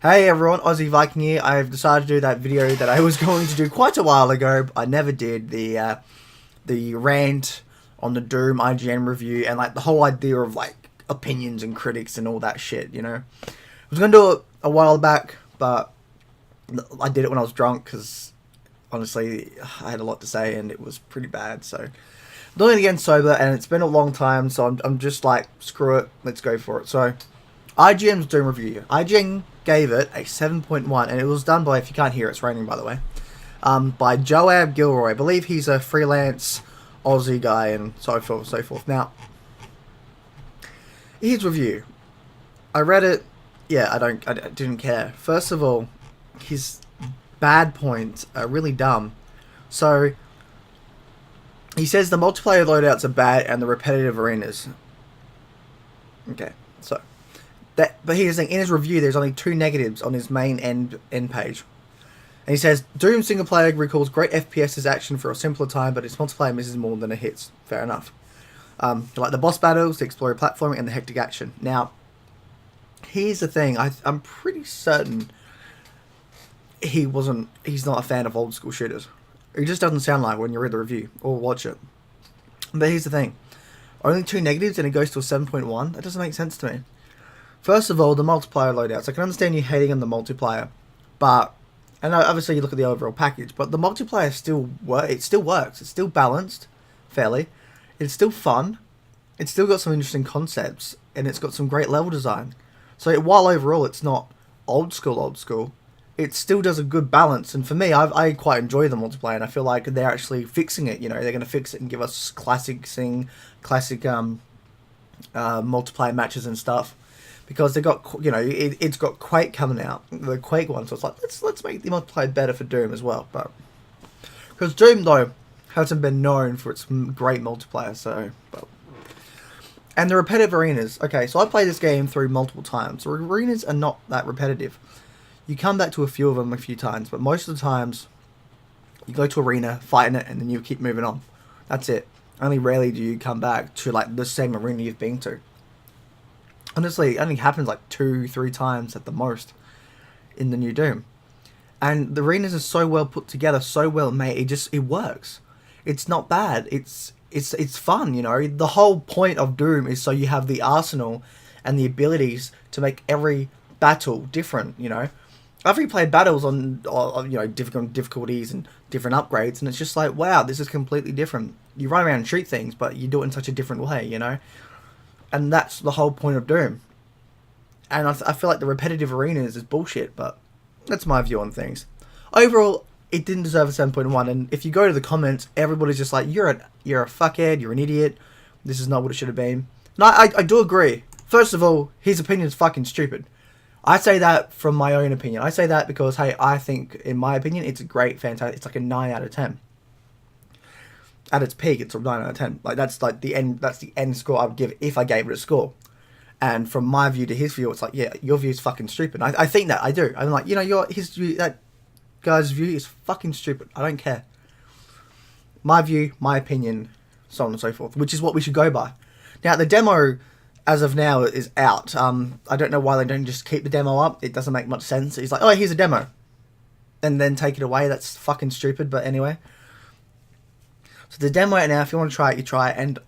Hey everyone, Aussie Viking here. I've decided to do that video that I was going to do quite a while ago, but I never did. The rant on the Doom IGN review and like the whole idea of like opinions and critics and all that shit, you know. I was going to do it a while back, but I did it when I was drunk because honestly I had a lot to say and it was pretty bad. So I'm doing it again sober and it's been a long time, so I'm just like, screw it, let's go for it. So IGN's Doom review. IGN gave it a 7.1 and it was done by, if you can't hear it's raining by the way, by Joab Gilroy. I believe he's a freelance Aussie guy and so forth and so forth. Now, his review, I read it, yeah, I didn't care. First of all, his bad points are really dumb. So he says the multiplayer loadouts are bad and the repetitive arenas. Okay, so but here's the thing, in his review there's only 2 negatives on his main end page. And he says, Doom single player recalls great FPS as action for a simpler time, but its multiplayer misses more than it hits. Fair enough. Like the boss battles, the explorer platforming, and the hectic action. Now, here's the thing, I'm pretty certain he's not a fan of old school shooters. He just doesn't sound like when you read the review or watch it. But here's the thing, only 2 negatives and it goes to a 7.1? That doesn't make sense to me. First of all, the multiplayer loadouts. I can understand you hating on the multiplayer, but, and obviously you look at the overall package, but the multiplayer still works. It's still balanced, fairly. It's still fun. It's still got some interesting concepts, and it's got some great level design. So while overall it's not old school, it still does a good balance. And for me, I quite enjoy the multiplayer, and I feel like they're actually fixing it. You know, they're going to fix it and give us classic multiplayer matches and stuff. Because they got, you know, it's got Quake coming out, the Quake one, so it's like, let's make the multiplayer better for Doom as well. But because Doom though hasn't been known for its great multiplayer, so. And the repetitive arenas. Okay, so I played this game through multiple times. The arenas are not that repetitive. You come back to a few of them a few times, but most of the times you go to arena, fight in it, and then you keep moving on. That's it. Only rarely do you come back to like the same arena you've been to. Honestly, it only happens like 2-3 times at the most in the new Doom. And the arenas are so well put together, so well made, it works. It's not bad. It's fun, you know. The whole point of Doom is so you have the arsenal and the abilities to make every battle different, you know. I've replayed battles on you know, different difficulties and different upgrades, and it's just like, wow, this is completely different. You run around and shoot things, but you do it in such a different way, you know. And that's the whole point of Doom. And I feel like the repetitive arenas is bullshit, but that's my view on things. Overall, it didn't deserve a 7.1, and if you go to the comments, everybody's just like, you're a fuckhead, you're an idiot, this is not what it should have been. And I do agree. First of all, his opinion is fucking stupid. I say that from my own opinion. I say that because, hey, I think, in my opinion, it's a great, fantastic, it's like a 9 out of 10. At its peak, it's a 9 out of 10. Like, that's like the end. That's the end score I would give if I gave it a score. And from my view to his view, it's like, yeah, your view is fucking stupid. I think that I do. I'm like, you know, his view, that guy's view is fucking stupid. I don't care. My view, my opinion, so on and so forth, which is what we should go by. Now, the demo, as of now, is out. I don't know why they don't just keep the demo up. It doesn't make much sense. He's like, oh, here's a demo, and then take it away. That's fucking stupid. But anyway. So the demo right now, if you want to try it, you try it, and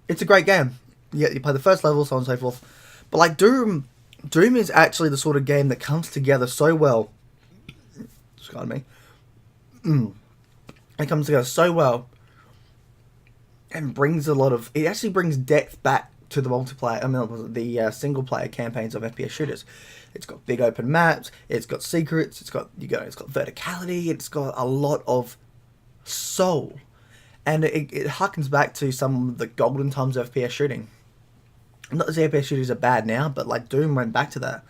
it's a great game. You play the first level, so on and so forth. But like Doom is actually the sort of game that comes together so well. Excuse me. It comes together so well, and brings a lot of. It actually brings depth back to the multiplayer. I mean, the single player campaigns of FPS shooters. It's got big open maps. It's got secrets. It's got It's got verticality. It's got a lot of soul. And it harkens back to some of the golden times of FPS shooting. Not that FPS shooters are bad now, but like Doom went back to that.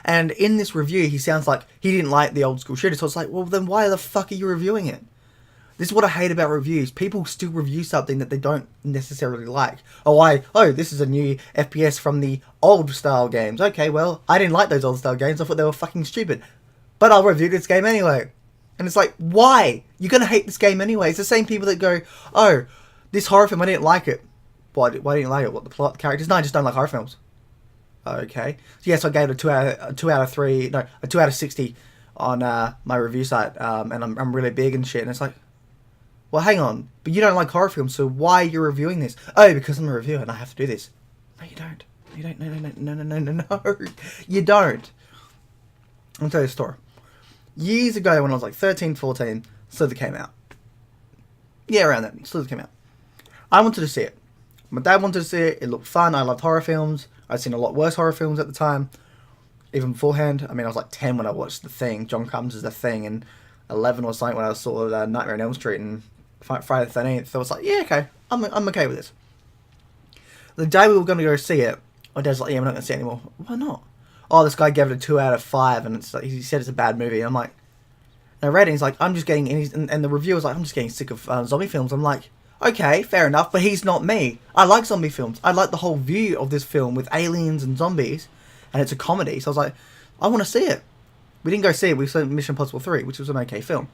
And in this review, he sounds like he didn't like the old school shooter. So it's like, well, then why the fuck are you reviewing it? This is what I hate about reviews. People still review something that they don't necessarily like. Oh, this is a new FPS from the old style games. Okay, well, I didn't like those old style games. I thought they were fucking stupid. But I'll review this game anyway. And it's like, why? You're going to hate this game anyway. It's the same people that go, oh, this horror film, I didn't like it. Why didn't you like it? What, the plot, the characters? No, I just don't like horror films. Okay. Yes, I gave it a 2 out of 3. No, a 2 out of 60 on my review site. And I'm really big and shit. And it's like, well, hang on, but you don't like horror films, so why are you reviewing this? Oh, because I'm a reviewer and I have to do this. No, you don't. You don't. No. You don't. I'll tell you a story. Years ago, when I was like 13, 14, Slither came out. Yeah, around that. Slither came out. I wanted to see it. My dad wanted to see it. It looked fun. I loved horror films. I'd seen a lot worse horror films at the time, even beforehand. I mean, I was like 10 when I watched The Thing. John Carpenter's The Thing, and 11 or something when I saw Nightmare on Elm Street and Friday the 13th. I was like, yeah, okay. I'm okay with this. The day we were going to go see it, my dad's like, yeah, we're not going to see it anymore. Why not? Oh, this guy gave it a 2 out of 5, and it's like, he said it's a bad movie. And I'm like, and I read it, and he's like, I'm just getting, and the reviewer was like, I'm just getting sick of zombie films. I'm like, okay, fair enough, but he's not me. I like zombie films. I like the whole view of this film with aliens and zombies, and it's a comedy. So I was like, I want to see it. We didn't go see it. We saw Mission Impossible 3, which was an okay film.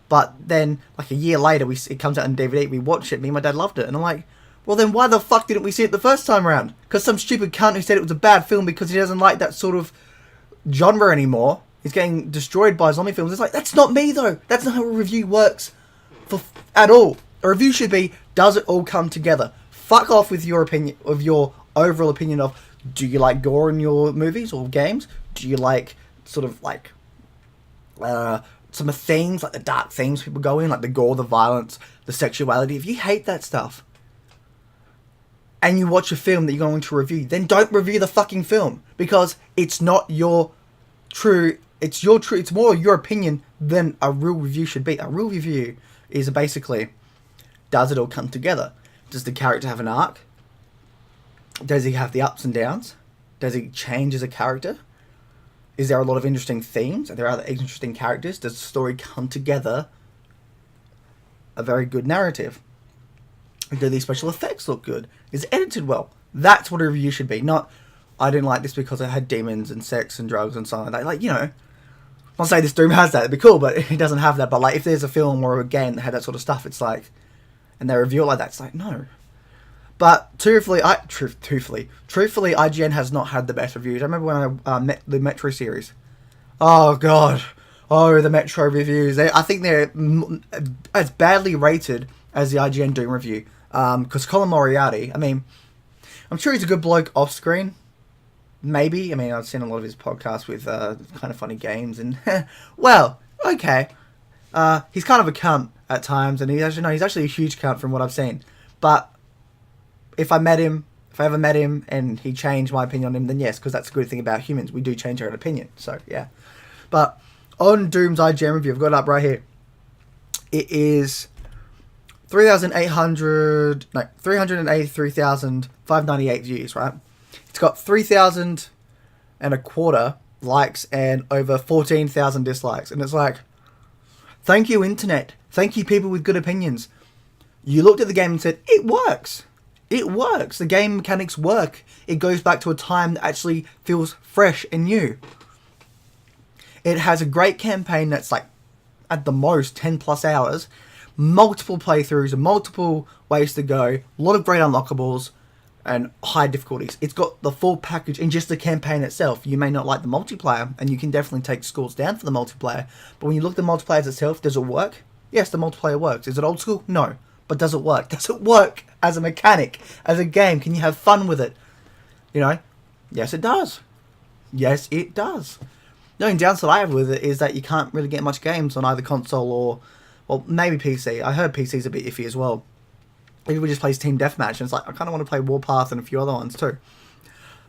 But then, like a year later, it comes out on DVD. We watched it. Me and my dad loved it, and I'm like, well, then why the fuck didn't we see it the first time around? Because some stupid cunt who said it was a bad film because he doesn't like that sort of genre anymore is getting destroyed by zombie films. It's like, that's not me though. That's not how a review works at all. A review should be, does it all come together? Fuck off with your opinion, of your overall opinion of, do you like gore in your movies or games? Do you like sort of like some of the themes, like the dark themes people go in, like the gore, the violence, the sexuality? If you hate that stuff and you watch a film that you're going to review, then don't review the fucking film, because it's not your true, it's more your opinion than a real review should be. A real review is basically, does it all come together? Does the character have an arc? Does he have the ups and downs? Does he change as a character? Is there a lot of interesting themes? Are there other interesting characters? Does the story come together a very good narrative? Do these special effects look good? Is it edited well? That's what a review should be. Not, I didn't like this because it had demons and sex and drugs and so on. Like, you know, I'm not saying this Doom has that. It'd be cool, but it doesn't have that. But like, if there's a film or a game that had that sort of stuff, it's like, and they review it like that, it's like, no. But truthfully, IGN has not had the best reviews. I remember when I met the Metro series. Oh god, the Metro reviews. I think they're as badly rated as the IGN Doom review. Because Colin Moriarty, I mean, I'm sure he's a good bloke off screen. Maybe. I mean, I've seen a lot of his podcasts with kind of funny games, and well, okay. He's kind of a cunt at times, and he's actually a huge cunt from what I've seen. But if I ever met him and he changed my opinion on him, then yes, because that's a good thing about humans. We do change our own opinion. So, yeah. But on Doom's IGN review, I've got it up right here. It is 383,598 views, right? It's got 3,000 and a quarter likes and over 14,000 dislikes. And it's like, thank you, internet. Thank you, people with good opinions. You looked at the game and said, it works. It works. The game mechanics work. It goes back to a time that actually feels fresh and new. It has a great campaign that's like, at the most, 10 plus hours. Multiple playthroughs and multiple ways to go. A lot of great unlockables and high difficulties. It's got the full package in just the campaign itself. You may not like the multiplayer, and you can definitely take scores down for the multiplayer. But when you look at the multiplayer itself, does it work? Yes, the multiplayer works. Is it old school? No. But does it work? Does it work as a mechanic, as a game? Can you have fun with it? You know? Yes, it does. Yes, it does. The only downside I have with it is that you can't really get much games on either console or, well, maybe PC. I heard PC's a bit iffy as well. Everybody just plays Team Deathmatch, and it's like, I kind of want to play Warpath and a few other ones too.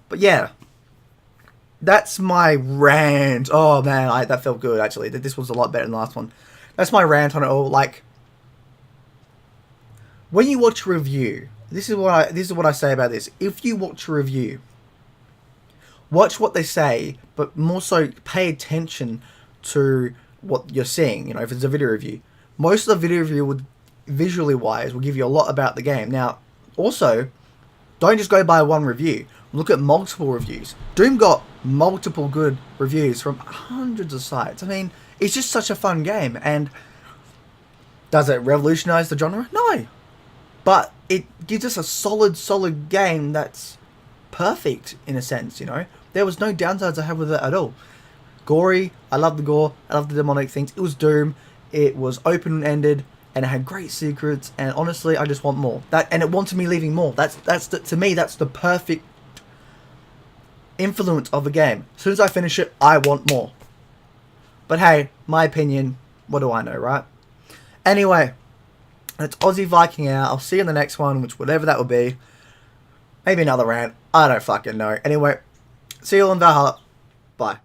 But yeah, that's my rant. Oh man, that felt good actually. This was a lot better than the last one. That's my rant on it all. Like, when you watch a review, this is what I say about this. If you watch a review, watch what they say, but more so pay attention to what you're seeing. You know, if it's a video review, most of the video review would, visually wise, will give you a lot about the game. Now, also, don't just go by one review. Look at multiple reviews. Doom got multiple good reviews from hundreds of sites. I mean, it's just such a fun game. And does it revolutionize the genre? No. But it gives us a solid game that's perfect in a sense, you know. There was no downsides I had with it at all. Gory, I love the gore, I love the demonic things. It was Doom, it was open-ended, and it had great secrets, and honestly, I just want more. And it wanted me leaving more. To me, that's the perfect influence of a game. As soon as I finish it, I want more. But hey, my opinion, what do I know, right? Anyway, that's Aussie Viking out. I'll see you in the next one, which whatever that will be. Maybe another rant. I don't fucking know. Anyway, see you all in Valhalla. Bye.